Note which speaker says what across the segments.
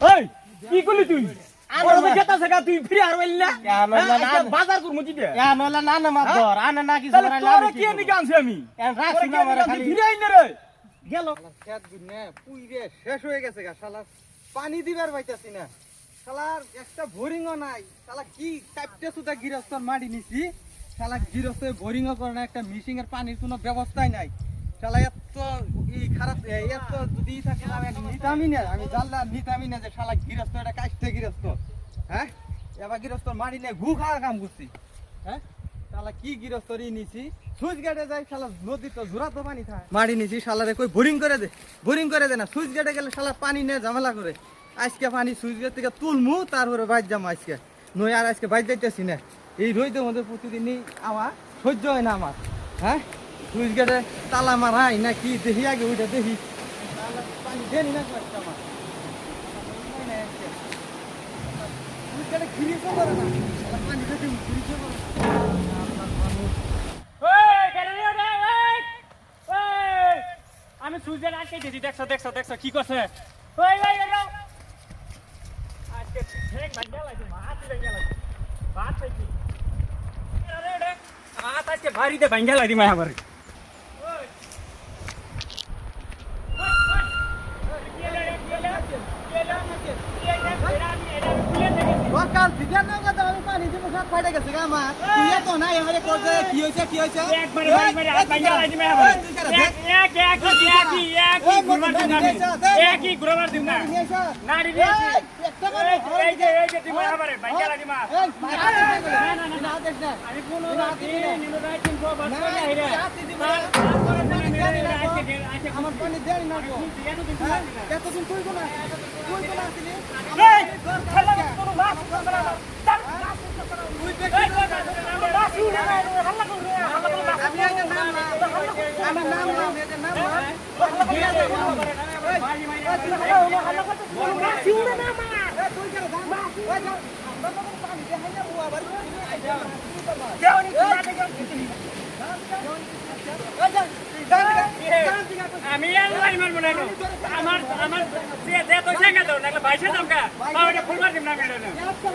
Speaker 1: এই কি করলি তুই আমার যেটা জায়গা তুই ফিরে আর বললি না বাজার করব কি দে
Speaker 2: নলা না না মাদর আনে না কিছু
Speaker 1: তাহলে তোরে কি নিকে আনছি আমি
Speaker 2: রাখছি না মারা খালি
Speaker 1: ফিরে আইনে রে
Speaker 2: গেল
Speaker 3: খেত গুনে পুইরে শেষ হয়ে গেছে গা শালা পানি দিবার পাইতাছি না শালার একটা বোরিংও নাই শালা কি কাটতে সুদা গিরস্তর মাটি নিছি শালা গিরস্তে বোরিংও করে না একটা মিশিং এর পানির কোনো ব্যবস্থাই নাই শালা এত খারাপ এত যদি থাকে আমি নিতামই না আমি জানলাম নিতামই না যে শালা গিরস্ত এটা কাটতে গিরস্ত হ্যাঁ এবার গিরস্তর মাটি নিয়ে ঘু খাওয়া কাম করছি হ্যাঁ শালা কি গিরস্তরি নিছি সুইচ গেটে যাই শালা নদী তো জোড়া তো পানি থাকে মাটি নিছি শালারে কই বোরিং করে দে না সুইচ গেটে গেলে শালা পানি নিয়ে ঝামেলা করে আজকে পানি সুইচ গেট থেকে তুলমু তারপরে বাইর যাম আজকে নই আর আজকে বাইর যাইতেছি না এই রোদের মধ্যে প্রতিদিনই আমার সহ্য হয় না আমার হ্যাঁ সুইচ গেটে তালা মারাই না কি দেখি আগে ওইটা দেখি পানি দেনি না আমার সুইচ গেটে ঘিরিয়েছে করে না পানি দেখি ঘিরিয়েছে করে
Speaker 1: আমি সুইজের আটকে দিছি দেখছো কি করছে ওই ওই ওই আজকে ঠেক ভাঙ্গা লাগছে মাছ ভাঙ্গা লাগছে বাত পাইছি আরে রে মাছ আজকে ভারীতে ভাঙ্গা লাগি মায়া করে
Speaker 3: কাল থেকে না কথা আমি পানি দিব সব ফাটে গেছে গা মা তুই তো নাই আমারে করতে কি হইছে
Speaker 1: একবারে হাত ভাঙ্গা লাগি মায়া করে এক গুরমার দিন না একই গুরমার দিন না নাড়ি দিয়ে
Speaker 3: একটা করে
Speaker 1: এই যে দিন মায়া করে ভাঙ্গা লাগি মা
Speaker 3: না দেখ না
Speaker 1: আমি কোন নিলো রাইটিং কো বাস করে আইরা
Speaker 3: আমার পানি দেরি না গো এতদিন তুই কোন আসলি
Speaker 1: এই খেলা করো মাছ করো না তুই দেখি মাছ উড়ে না হাল্লা করো
Speaker 3: আমি এর নাম না আমার নাম না এর নাম না
Speaker 1: ভাই হাল্লা করতে মাছ উড়ে না মা
Speaker 3: তুই কেন মাছ ওই যা পানি দেখাই না বুয়া আবার
Speaker 1: দেওনি আমি আল্লাহ ইমান বলে আমার যে তো জায়গা দাও নালে বাইশে দামকা বা ওটা ফুলবার দিম না মেরে না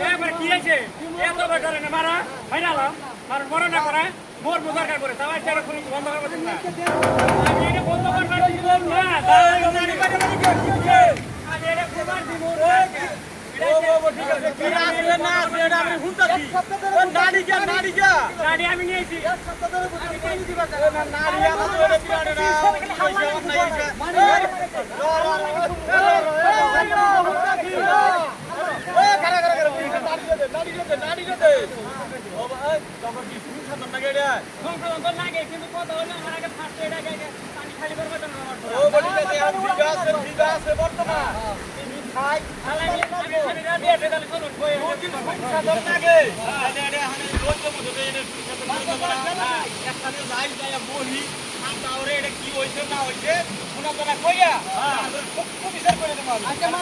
Speaker 1: এবার কি আছে এত বড় করে না মারা ফাইনালাম আর বড় না করে মোর দরকার করে তাই চার ফুল বন্ধ করব দিন না আমি এটা বন্ধ করব না আমি এটা ফুলবার দিব ও বাবা ঠিক আছে কি আসলে না এটা আমি হুনতাছি নাড়ি আমি নিয়েছি এক সপ্তাহ ধরে আমি পানি দিবা না নাড়ি আমার ওরে পিড়াড়ে না পয়সা নাই মানে ওই কারা নাড়ি দে ও ভাই তোমার কি ফুল খাতম না গেড়া ফুল খাতম তো লাগে কিন্তু কত হলো আমার আগে ফার্স্ট এড আগে পানি খালি করবে তো আমার ও বডি কাছে ঠিক আছে বর্তমান তুমি খাই আমি দিয়ে দে তাহলে চলুন কই ফুল খাতম লাগে আরে আমি রোজ তো মধ্যে এটা ফুল খাতম না একটা দিন যাই যায় বলি মাথা ওরে এটা কি হইছে না হইছে শোনা তো না কইয়া খুব বিচার করে দেব আচ্ছা মা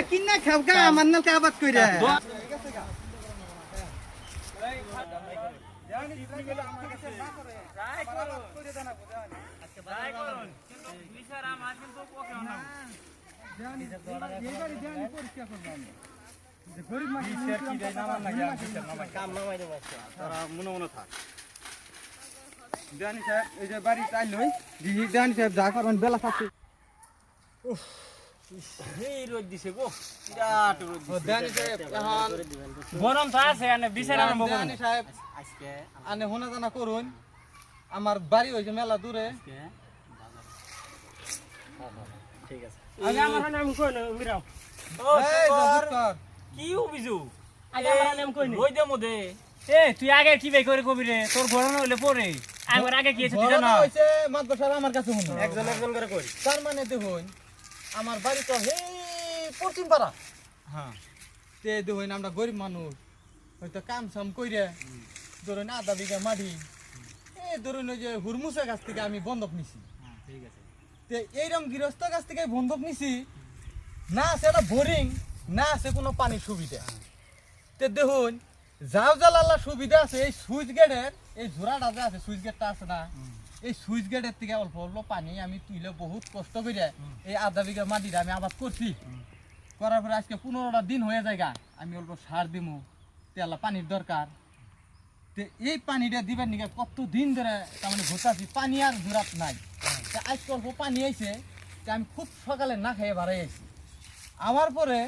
Speaker 3: কিনা খাবকা আমার নাল কে আবাদ কইরা গরিব মানুষ কি দেয় নামান লাগে কাম নামাই দেব তারা মনে মনে থাক দেওয়ানি সাহেব এই যে বাড়ি চাইল হই দিদি দেওয়ানি সাহেব যা করবেন বেলা থাকছে
Speaker 1: এই রোদ দিছে গো বিরাট রোদ দিছে
Speaker 3: দেওয়ানি সাহেব এখন
Speaker 1: গরম তো আছে এনে বিছানা আরম্ভ করুন
Speaker 3: দেওয়ানি সাহেব
Speaker 1: আজকে
Speaker 3: আনে হোনা জানা করুন আমার বাড়ি হইছে মেলা দূরে
Speaker 1: ঠিক আছে আগে আমার নাম কই না মিরাও ও
Speaker 3: এই জবুতর
Speaker 1: কি অভিযোগ আগে আমার নাম কই না রোদ দে মদে এ তুই আগে কি বে করে কবি রে তোর গরম হইলে পরে আমার আগে কি আছে তুই জানো
Speaker 3: হইছে মাদ্রাসার আমার কাছে হুন
Speaker 1: একজন করে কই
Speaker 3: তার মানে দেখুন আমার বাড়ি তো হে পশ্চিম পাড়া
Speaker 1: হ্যাঁ
Speaker 3: তে দেখুন আমরা গরিব মানুষ হয়তো কাম সাম কইরে ধরুন আধা বিঘা মাটি এই ধরুন ওই যে হুরমুসের কাছ থেকে আমি বন্ধক নিছি
Speaker 1: ঠিক আছে
Speaker 3: তে এইরকম গৃহস্থ কাছ থেকে বন্ধক নিছি না আছে একটা বোরিং না আছে কোনো পানির সুবিধা তে দেখুন যাও জালালা সুবিধা আছে এই সুইচ গেটের এই জোড়াটা যে আছে সুইচ গেটটা আছে না এই সুইচ গেটের থেকে অল্প অল্প পানি আমি তুইলে বহুত কষ্ট করে এই আধা বিঘা মাটিটা আমি আবাদ করছি করার পরে আজকে 15টা দিন হয়ে যায় গা আমি অল্প সার দিমু তেলা পানির দরকার তে এই পানিটা দিবার নিকে কত দিন ধরে তার মানে ঘুরতাছি পানি আর জোড়াত নাই তা আজকে অল্প পানি আইছে তা আমি খুব সকালে না খেয়ে বাড়াই আইছি আমার পরে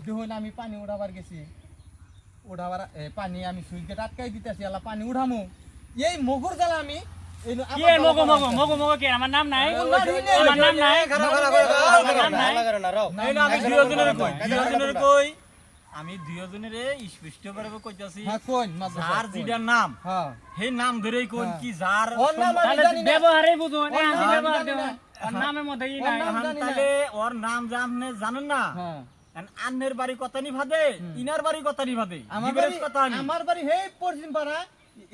Speaker 3: দেখুন আমি পানি উঠাবার গেছি উঠাবার পানি আমি সুইচ গেট আটকাই দিতেছি আল্লাহ পানি উঠামু এই মগুর জ্বালা আমি এই
Speaker 1: কি এ মগো মগো মগো মগো কি আমার নাম নাই আমার নাম নাই এই না আমি দুইজনের কই আমি দুইজনের স্পষ্ট করে কইতাছি
Speaker 3: হ্যাঁ কোন
Speaker 1: যার যেটার নাম
Speaker 3: হ্যাঁ
Speaker 1: সেই নাম ধরেই কোন কি যার
Speaker 3: ওর নাম আমি জানি না।
Speaker 2: ব্যবহারে বুঝো না আমি
Speaker 3: নাম
Speaker 2: ব্যবহার
Speaker 3: জানি
Speaker 2: দেব
Speaker 3: না।
Speaker 2: আর নামের মধ্যে ই
Speaker 3: ওর
Speaker 2: নাই
Speaker 3: নাম জানি না।
Speaker 1: তাহলে ওর নাম জাননে জানেন না
Speaker 3: হ্যাঁ
Speaker 1: আন্নের বাড়ি কথা নি ভাদে ইনার বাড়ি কথা নি ভাদে
Speaker 3: আমার বাড়ি হে পশ্চিম পাড়া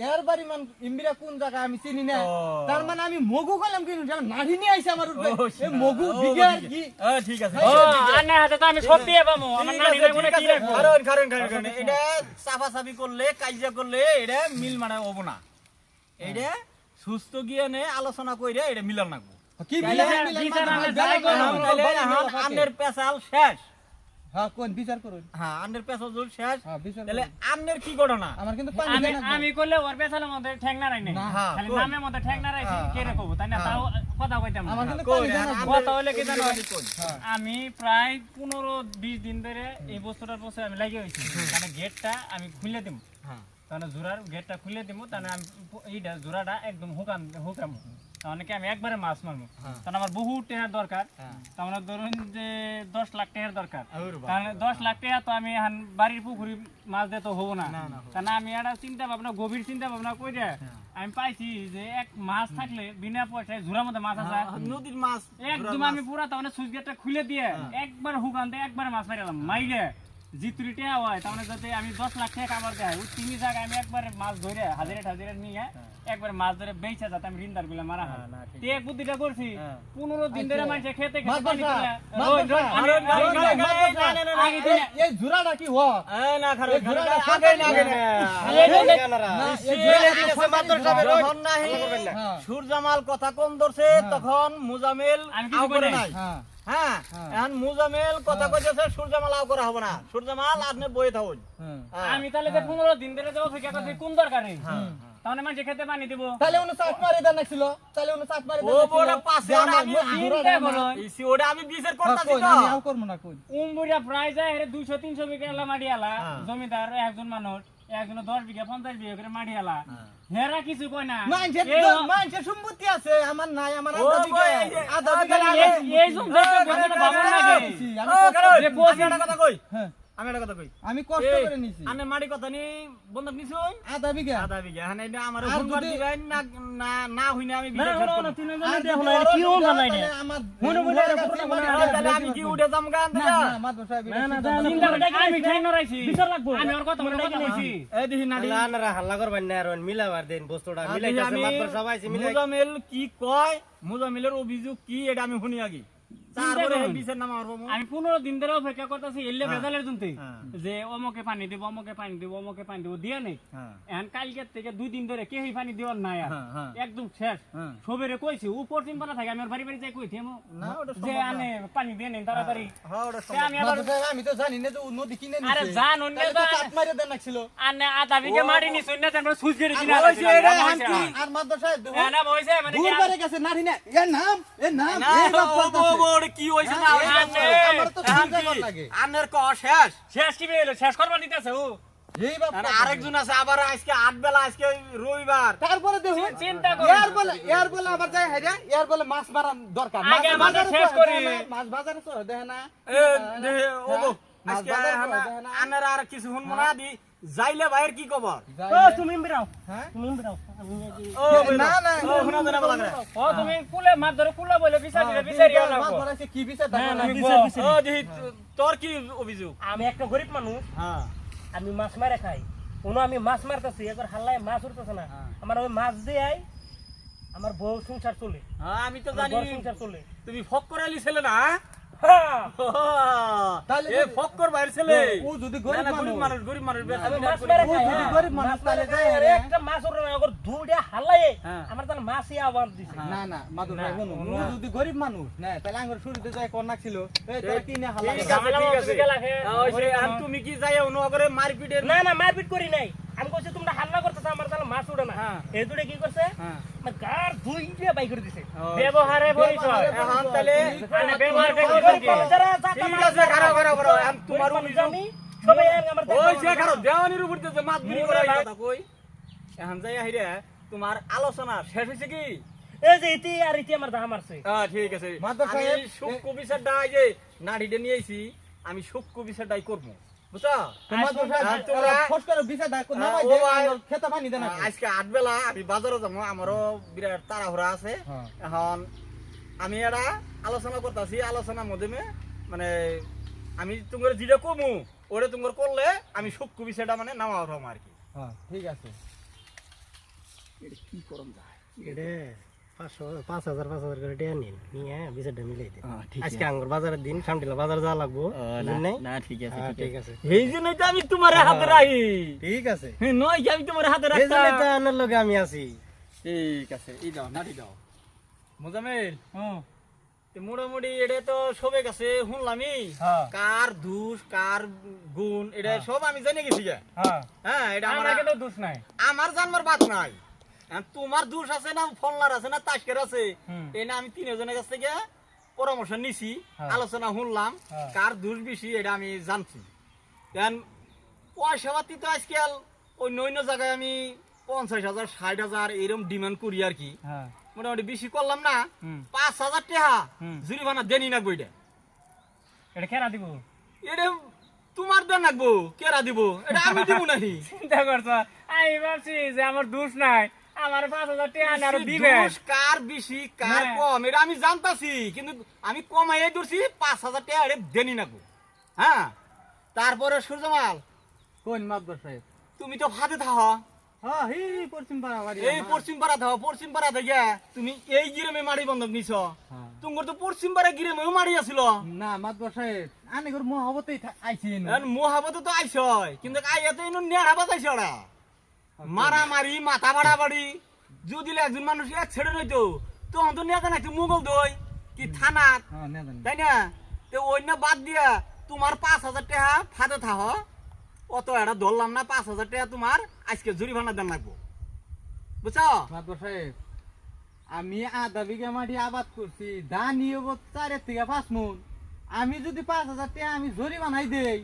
Speaker 3: এর বাড়ি মান ইমবিরা কোন জায়গা আমি চিনি না
Speaker 1: ও।
Speaker 3: তার মানে আমি মগু কইলাম কি জানো নাড়ি নিয়ে আইছে আমার উপরে
Speaker 1: ও,
Speaker 3: এই মগু বিঘা আর কি
Speaker 1: ঠিক আছে
Speaker 2: ও আন্না হাতে তো আমি সব দিয়ে পাবো আমার নানি নাই বলে কি রাখবো
Speaker 1: কারণ এটা চাপাচাপি করলে কাজিয়া করলে এটা মিল মানে হবো না এটা সুস্থ জ্ঞানে আলোচনা কইরে এটা মিলন রাখবো
Speaker 3: কি
Speaker 2: তাইলে
Speaker 3: বিচার মিলাম
Speaker 2: বিচার
Speaker 3: না,
Speaker 2: আমরা
Speaker 3: যাই
Speaker 2: যাই
Speaker 3: করো,
Speaker 2: করো,
Speaker 3: আমার বাড়ি মেলা থাকে।
Speaker 1: আন্নের পেশাল শেষ
Speaker 3: হ্যাঁ কোন বিচার করুন
Speaker 1: হ্যাঁ আন্নের পেশাল শেষ
Speaker 3: হ্যাঁ বিচার
Speaker 1: তাহলে
Speaker 3: করুন।
Speaker 1: আন্নের কি ঘটনা
Speaker 3: আমার কিন্তু পানি
Speaker 2: আমি
Speaker 3: দেন না
Speaker 2: আমি করলে ওর পেছালের মধ্যে ঠ্যাং না রাই নাই
Speaker 3: না,
Speaker 1: হ্যাঁ,
Speaker 2: খালি
Speaker 1: কই।
Speaker 2: নামের মধ্যে ঠ্যাং না রাইছি কে রে কব তাই না তাও কথা কইতাম না।
Speaker 3: আমার কিন্তু
Speaker 1: কই,
Speaker 3: পানি দেন না
Speaker 1: আন্নের
Speaker 2: কথা হইলে কি জানো?
Speaker 1: কই?
Speaker 3: হ্যাঁ
Speaker 2: আমি প্রায় 15-20 দিন ধরে এই বস্তুটার পথে আমি লাগিয়ে হইছি মানে গেটটা আমি খুলে দিব
Speaker 1: হ্যাঁ
Speaker 2: তাহলে জোড়ার গেটটা খুলে দিব তাহলে আমি এইটা জোড়াটা একদম হুকাম তাহলে কি আমি একবারে মাছ মারবো তাহলে আমার বহু টাকার দরকার তাহলে ধরুন যে 10 লাখ টাকার দরকার তাহলে 10 লাখ টাকা তো আমি এখন বাড়ির পুকুরি মাছ দিয়ে তো হবো না তাহলে আমি একটা চিন্তা ভাবনা গভীর চিন্তা ভাবনা করে আমি পাইছি যে এক মাছ থাকলে বিনা পয়সায় ঝুড়ার মধ্যে মাছ আছে
Speaker 1: নদীর মাছ
Speaker 2: একদম আমি পুরা তাহলে সুইচ গেটটা খুলে দিয়ে একবার হুকান দিয়ে একবার মাছ মারিলাম মাইরে জিতুরি টেয়া হয় তাহলে যাতে আমি 10 লাখ টাকা কামার দেয় ওই 3 জায়গায় আমি একবার মাছ ধরে হাজারে নিয়ে একবার মাছ ধরে বেচা যাতে আমি রিন্দার গুলা মারা হয় তে এক বুদ্ধিটা করছি 15 দিন ধরে মানুষে খেতে
Speaker 3: মাছ
Speaker 2: পানি
Speaker 3: ধরা,
Speaker 2: তুলে
Speaker 3: মাছ
Speaker 2: ওই
Speaker 3: ধরা,
Speaker 2: আরে আগে দিনে
Speaker 3: এই জুরাটা কি হওয়া
Speaker 1: না খারাপ
Speaker 3: এই জোড়াটা
Speaker 1: আগে না আগে না
Speaker 3: হ্যাঁ
Speaker 1: সূর্যমাল কথা কোন ধরছে তখন মুজামিল
Speaker 2: আমি কিছু
Speaker 1: আউ করে
Speaker 2: করি
Speaker 1: নাই
Speaker 3: হ্যাঁ
Speaker 1: হ্যাঁ এখন মুজামিল কথা কইতেছে সূর্যমাল আউ করা হবে না সূর্যমাল আপনি বইয়ে থাকুন
Speaker 3: হ্যাঁ
Speaker 2: আমি তাহলে যে 15 দিন ধরে যে অপেক্ষা করছি কোন দরকার নেই তাহলে মানুষে খেতে পানি দিব
Speaker 3: তাহলে উনি চাট মারি দেন নাছিল তাহলে উনি চাট মারি
Speaker 1: ও বড় পাশে
Speaker 3: আমার
Speaker 1: আমি
Speaker 2: চিন্তা করো
Speaker 1: ইসি ওটা আমি বিচার করতেছি
Speaker 3: কই
Speaker 1: তো
Speaker 3: আমি আও করব না কই
Speaker 2: উমবুড়া প্রায় যায় 200-300 বিঘা এলা মাটি আলা জমিদার একজন মানুষ একজন 10 বিঘা 50 বিঘা করে মাটি আলা হেরা কিছু কয় না
Speaker 3: মানছে সম্পত্তি আছে আমার নাই আমার
Speaker 1: ও বই, এই যে,
Speaker 3: আধা
Speaker 1: আধা
Speaker 3: বিঘা
Speaker 1: বিঘা
Speaker 2: এই জমিদার তো বড় ভাবন লাগে
Speaker 1: ও কারণ
Speaker 2: যে বসে-
Speaker 1: আমি একটা কথা কই
Speaker 3: হ্যাঁ
Speaker 1: আমি একটা কথা কই
Speaker 3: আমি কষ্ট করে নিছি
Speaker 1: আনে মাটি কথা নি বন্ধক নিছুই
Speaker 3: আধা বিঘা
Speaker 1: আধা বিঘা হ্যাঁ এটা আমার
Speaker 3: আর
Speaker 1: হুনবার
Speaker 3: যদি-
Speaker 1: দিবেন না না না হইনা আমি
Speaker 2: না
Speaker 1: বিচার
Speaker 2: হলো
Speaker 1: করব
Speaker 2: না তিন জন
Speaker 3: আর
Speaker 2: দেখো
Speaker 3: যদি
Speaker 2: না এটা কি
Speaker 3: আরো
Speaker 2: হল
Speaker 3: দুইটা
Speaker 2: নাই
Speaker 3: তাহলে আমার
Speaker 2: মনে বলে এটা পুরো মনে হয়।
Speaker 1: তাহলে আমি কি উঠে যাম গান
Speaker 3: না
Speaker 1: থেকে
Speaker 3: না মাদর সাহেব
Speaker 2: না না চিন্তা করে আমি ঠ্যাং নড়াইছি বিচার লাগবো আমি ওর কথা মনে কইছি
Speaker 1: এই দেখি নাডি
Speaker 4: হাল্লা করবেন না আর মিলাবার দেন বস্তুটা
Speaker 1: দেখি
Speaker 4: মিলাইতেছে
Speaker 1: আমি
Speaker 4: মাত্র সবাই মিলাই
Speaker 1: মুজামিল কি কয় মুজামিলের অভিযোগ কি এটা আমি শুনি আগে তারপরে
Speaker 2: করুন।
Speaker 1: বিচার নামা করব
Speaker 2: আমি 15 দিন ধরে অপেক্ষা করতেছি এলে ভেজালের জন্য
Speaker 1: হ্যাঁ।
Speaker 2: যে অমকে পানি দিব অমকে পানি দিব অমকে পানি দিব দিয়ে নেই
Speaker 1: হ্যাঁ
Speaker 2: এখন কালকে থেকে 2 দিন ধরে কেউই পানি দেওয়ার নাই আর
Speaker 1: হ্যাঁ, হ্যাঁ।
Speaker 2: একদম শেষ
Speaker 1: হ্যাঁ।
Speaker 2: সবেরে কইছি উপর চিন্তা থাকে আমি ওর বাড়ি যাই কইছি
Speaker 1: না ওটা
Speaker 2: যে আনে পানি দিয়ে নেই তাড়াতাড়ি
Speaker 1: হ্যাঁ ওটা
Speaker 2: তে আমি আবার
Speaker 3: মাদর সাহেব আমি তো জানি না যে ও নদী কিনে নিছে
Speaker 2: আরে জান অন্য
Speaker 3: তাহলে তো চাট মারি দেন নাছিল
Speaker 2: আনে আধা বিঘা মাটি নি শুন না তারপর সুইচ গেড়ে কিনা
Speaker 1: আর বলছি এটা আনকি।
Speaker 3: আর মাদর সাহেব দেখো
Speaker 2: না বইছে মানে কি
Speaker 3: দূর পারে গেছে নারী না এর নাম
Speaker 1: না
Speaker 3: এই বাপ
Speaker 1: ও
Speaker 3: বলতাছে।
Speaker 1: বড় কি হইছে না
Speaker 3: হ্যাঁ,
Speaker 1: হইছে
Speaker 3: আমার তো চিন্তা কর লাগে
Speaker 1: আনের ক শেষ
Speaker 2: শেষ কি বেলো শেষ করবা দিতেছে ও
Speaker 3: এই বাপ
Speaker 1: আর আরেকজন আছে আবার আজকে 8 বেলা আজকে রবিবার
Speaker 3: তারপরে দেখো
Speaker 2: চিন্তা করো।
Speaker 3: এর বলে আবার যায় হেডা এর বলে মাছ মারা দরকার
Speaker 2: আগে
Speaker 3: মাছ
Speaker 2: আমাদের
Speaker 3: বাজারে
Speaker 2: শেষ
Speaker 3: তো
Speaker 2: করি।
Speaker 3: দেখে না, মাছ বাজারে তো দেখে না
Speaker 1: এ দেহে ও গো,
Speaker 3: মাছ
Speaker 1: আজকে
Speaker 3: বাজারে তো
Speaker 1: হানা
Speaker 3: দেখে না।
Speaker 1: আনের আর কিছু শুন মনা দি যাইলে ভাইয়ের কি খবর
Speaker 2: তুমি বেরাও
Speaker 3: হ্যাঁ?
Speaker 2: তুমি বেরাও
Speaker 1: ও
Speaker 3: না, না,
Speaker 1: ও শুনা দেনা লাগে
Speaker 2: ও তুমি কুলে মাছ ধরে কুলা বলে বিচারি
Speaker 3: মাছ
Speaker 2: লাগবো
Speaker 3: ধরাইছে কি বিচার
Speaker 2: না,
Speaker 3: দেখো
Speaker 2: না,
Speaker 3: না।
Speaker 2: বিচার।
Speaker 1: ও দেহি তোর কি অভিযোগ
Speaker 5: আমি একটা গরিব মানুষ
Speaker 1: হ্যাঁ
Speaker 5: আমি মাছ মারে খাই কোনো আমি মাছ মারতেছি একবার হাল্লায় মাছ উঠতেছে না আমার ওই মাছ দিয়ে আমার বউ সংসার চলে
Speaker 1: হ্যাঁ আমি তো
Speaker 5: আমার
Speaker 1: জানি
Speaker 5: বর সংসার চলে
Speaker 1: তুমি ফক করাইলি ছেলে না হ্যাঁ?
Speaker 5: হ্যাঁ
Speaker 3: তাহলে
Speaker 1: এ ফক্কর বাইরে ছেলে
Speaker 3: ও যদি
Speaker 1: না,
Speaker 3: গরিব
Speaker 1: না, গরিব
Speaker 3: মানুষ
Speaker 1: মানুষ গরিব মানুষ
Speaker 5: আমি
Speaker 1: বেচা
Speaker 5: মাছ
Speaker 1: বিক্রি
Speaker 5: মেরে
Speaker 1: করি।
Speaker 5: খাই,
Speaker 3: যদি
Speaker 5: হ্যাঁ।
Speaker 3: গরিব মানুষ
Speaker 5: মাছ
Speaker 3: তাহলে
Speaker 5: মেরে খাই,
Speaker 3: যায়,
Speaker 5: আরে একটা মাছ ওর না, ওর দুইটা হালাই
Speaker 1: হ্যাঁ।
Speaker 5: আমার তাহলে মাছই আবার দিছে
Speaker 3: না না মাদুর ভাই শুনুন, ও
Speaker 2: না।
Speaker 3: যদি গরিব মানুষ না তাহলে আঙ্গুর শুরুতে যায় কন্যা ছিল এই তোরা কিনে হালা
Speaker 1: ঠিক
Speaker 3: কর।
Speaker 1: আছে, ঠিক আছে।
Speaker 5: তুমি গেলা খেয়ে।
Speaker 1: ওই যে, আর তুমি কি যাই নগরে মারপিটের
Speaker 5: না না মারপিট করি নাই আমি কইছি তোমরা হাল্লা করতেছ আমার তাহলে মাছ উড়ে না
Speaker 1: হ্যাঁ।
Speaker 5: এই দুটো কি করছে
Speaker 1: হ্যাঁ।
Speaker 5: আমার গার দুই দিয়ে বাই করে দিছে
Speaker 2: ব্যবহারে পরিচয়
Speaker 1: এখন তাহলে
Speaker 2: মানে ব্যবহার
Speaker 5: ওই
Speaker 2: করে
Speaker 5: গরিব মানুষ যারা টাকা
Speaker 1: ঠিক
Speaker 5: মাছ
Speaker 1: আছে, খারাপ খারাপ খারাপ এখন
Speaker 5: তোমার
Speaker 1: তোমার
Speaker 5: মানুষ
Speaker 1: অভিযোগ
Speaker 5: আমি সবাই আমার
Speaker 1: ওই যে খারাপ দেওয়ানির উপর দিয়ে যে মাছ বিক্রি করা এই কথা কই এখন যাই আহিরে তোমার আলোচনা শেষ হয়েছে কি
Speaker 5: এই যে ইতি আর ইতি আমার দাম মারছে
Speaker 1: ঠিক আছে
Speaker 3: মাধব
Speaker 1: আমি
Speaker 3: সাহেব,
Speaker 1: সূক্ষ্ম বিচারটা এই যে নাড়িটা নিয়ে আইছি আমি সূক্ষ্ম বিচারটাই করবো বুঝছো
Speaker 3: মাদুর সাহেব
Speaker 1: আর তোমরা-
Speaker 3: ফস করে বিচার দাও না
Speaker 1: হ্যাঁ,
Speaker 3: ভাই
Speaker 1: ও ভাই।
Speaker 3: খেতে পানি দেন না
Speaker 1: আজকে 8 বেলা আমি বাজারে যাবো আমারও বিরাট তাড়াহুড়া আছে
Speaker 3: হ্যাঁ।
Speaker 1: এখন আমি এটা আলোচনা করতেছি আলোচনার মাধ্যমে মানে আমি তোমার যেটা কমু ওটা তোমার করলে আমি সূক্ষ্ম বিষয়টা মানে নামা উঠাম আর কি
Speaker 3: হ্যাঁ ঠিক আছে
Speaker 1: কি করম যায়
Speaker 5: এটা 5,000 করে টাকা নিন নিয়ে বিচারটা মিলাই দিন
Speaker 1: ঠিক
Speaker 5: আজকে আঙ্গুর বাজারের দিন সামটিলা বাজার যাওয়া লাগবো বুঝলেন?
Speaker 1: না ঠিক
Speaker 5: হ্যাঁ, ঠিক আছে
Speaker 1: এই জন্যই তো আমি তোমার হাতে রাখি
Speaker 5: ঠিক আছে
Speaker 1: নয় কি আমি তোমার হাতে
Speaker 5: এই জন্যই তো
Speaker 1: রাখতাম
Speaker 5: আপনার লগে আমি আছি
Speaker 1: ঠিক আছে এই দাও নাটি দাও মোজামেল
Speaker 2: হুম
Speaker 1: মোটামুটি এটা তো সবে গেছে শুনলামই
Speaker 2: হ্যাঁ
Speaker 1: কার দোষ কার গুণ এটা সব আমি জেনে গেছি গে।
Speaker 2: হ্যাঁ
Speaker 1: হ্যাঁ এটা
Speaker 2: আমার
Speaker 1: আমার
Speaker 2: কিন্তু দোষ নাই
Speaker 1: আমার জানবার বাদ নাই এখন তোমার দোষ আছে না ফলনার আছে না তাস্কের আছে
Speaker 2: হুম।
Speaker 1: এই না আমি তিনজনের কাছ থেকে পরামর্শ নিছি
Speaker 2: হ্যাঁ।
Speaker 1: আলোচনা শুনলাম
Speaker 2: হ্যাঁ।
Speaker 1: কার দোষ বেশি এটা আমি জানছি দেন পয়সা পাতি তো আজকাল অন্য অন্য জায়গায় আমি 50,000 60,000 এরকম ডিমান্ড করি আর কি
Speaker 2: হ্যাঁ
Speaker 1: মোটামুটি বেশি করলাম না
Speaker 2: হুম
Speaker 1: 5,000 টাকা
Speaker 2: হুম।
Speaker 1: জরিমানা দেনি না বইটা
Speaker 2: এটা কেনা দিব
Speaker 1: এটা তোমার দেন নাকবো কেরা দিব এটা আমি দিব নাকি
Speaker 2: চিন্তা করছো আমি ভাবছি যে আমার দোষ নাই আমার 5,000 টাকা আনে আরো দিবে
Speaker 1: দোষ কার বেশি কার
Speaker 2: হ্যাঁ।
Speaker 1: কম এটা আমি জানতাছি কিন্তু আমি কমাইয়ে ধরছি 5,000 টাকা এটা দেনি নাকবো হ্যাঁ তারপরে সূর্যমাল
Speaker 3: কোন মাদুর সাহেব
Speaker 1: তুমি তো ভাতে থাকো
Speaker 3: হ্যাঁ হি পশ্চিম পাড়া বাড়ি
Speaker 1: এই পশ্চিম পাড়া থাকো পশ্চিম পাড়া থেকে তুমি এই গিরামে মাড়ি বন্ধক নিছ
Speaker 3: হ্যাঁ।
Speaker 1: তোমার তো পশ্চিম পাড়া গিরামেও মাড়ি আছিল
Speaker 3: না মাদুর সাহেব আনে ঘর মহাবতেই আইছেন
Speaker 1: মহাবত তো আইসয় কিন্তু আইয়া তো এনে নেড়া বাজাইছে ওরা মারামারি মাথা বাড়াবাড়ি যদি একজন মানুষ এক ছেড়ে নইতো তখন তো নেতা নাকি মুঘল দই কি থানা
Speaker 3: হ্যাঁ না জানি
Speaker 1: তাই না তো অন্য বাদ দিয়া তোমার 5,000 টাকা ফাঁদে থাহ অত এটা ধরলাম না 5,000 টাকা তোমার আজকে জরিমানা দেন লাগবো বুঝছো
Speaker 3: মাদুর সাহেব আমি আধা বিঘা মাটি আবাদ করছি ধান নিয়ে 4 থেকে 5 মন আমি যদি 5,000 টাকা আমি জরিমানাই দেই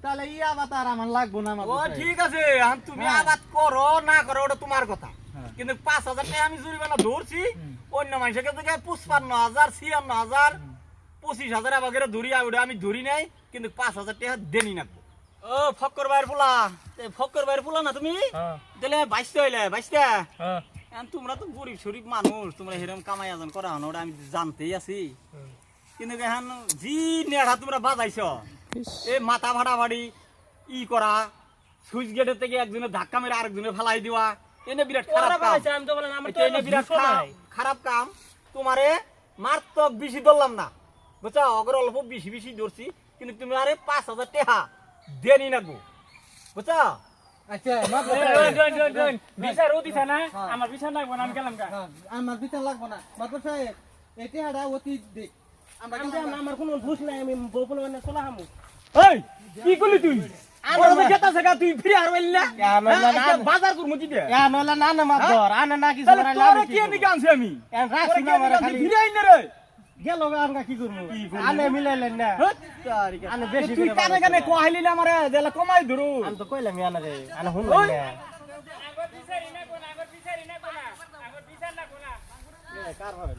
Speaker 3: তাহলে ই আবাদ আর আমার লাগবো না
Speaker 1: ও
Speaker 3: মাদুর সাহেব
Speaker 1: ঠিক আছে এখন তুমি
Speaker 3: হ্যাঁ।
Speaker 1: আবাদ করো না করো ওটা তোমার কথা
Speaker 3: হ্যাঁ।
Speaker 1: কিন্তু 5,000 টাকা আমি জরিমানা ধরছি
Speaker 3: হুম।
Speaker 1: অন্য মানুষের কাছে 55,000 56,000 25,000 আবার করে ধরি ওটা আমি ধরি নাই কিন্তু 5,000 টাকা দেনি না ও ফক্কর ভাইয়ের পোলা ফক্কর ভাইয়ের পোলা না তুমি
Speaker 5: হ্যাঁ
Speaker 1: তাহলে বাইশটা হইলে বাইশটা
Speaker 5: হ্যাঁ
Speaker 1: এখন তোমরা তো গরিব শরীফ মানুষ তোমরা হেরম কামাই আজন করা হন ওটা আমি জানতেই আছি কিন্তু এখন জি নেড়া তোমরা বাজাইছ এ মাথা ভাড়া ভাড়ি ই করা সুইচ গেটের থেকে একজনের ধাক্কা মেরে আরেকজনের ফেলাই দেওয়া এনে বিরাট খারাপ
Speaker 5: ওরা
Speaker 1: কাম
Speaker 5: বলেছে আমি তো বলেন আমার তো
Speaker 1: এটা এনে বিরাট খারাপ কাম তোমারে মারাত্মক বেশি ধরলাম না বুঝছো অগর অল্প বেশি বেশি ধরছি কিন্তু তুমি আরে 5,000 টাকা দেনি না গো বুঝছো
Speaker 3: আচ্ছা মাদুর
Speaker 2: বিচার ও দিছে না আমার বিচার লাগবে না আমি গেলাম গা
Speaker 3: আমার বিচার লাগবো না মাদুর সাহেব এটা হাড়া অতি দিক আমরা
Speaker 5: আমি
Speaker 3: গেলাম
Speaker 5: জানি আমার কোনো ভুল নাই আমি বউপল মানে চলা হামু
Speaker 1: এই কি করলি তুই আমার তো খেতা শেখা তুই ফিরে আর বললি না বাজার করবো কি দে
Speaker 5: ইয়া নলা না না মাত ধর আনা না কিছু
Speaker 1: তাহলে
Speaker 5: করাই
Speaker 1: তোরা
Speaker 5: লাভ
Speaker 1: কি এদিকে আনছি আমি
Speaker 5: এন রাখছি না আমার খালি
Speaker 1: ফিরে আইন রে
Speaker 5: গেল আমরা কি করব আনে মিলাইলেন না আনে বেশি
Speaker 1: তুই
Speaker 5: করে
Speaker 1: কানে কানে কহাইলি না আমারে জেলা কমাই ধরু
Speaker 5: আমি তো কইলাম আনা রে আনে হুনলাম না
Speaker 2: আগর বিচারি না কোন আগর বিচারি না কোন আগর বিচার না কোন
Speaker 5: কার হবে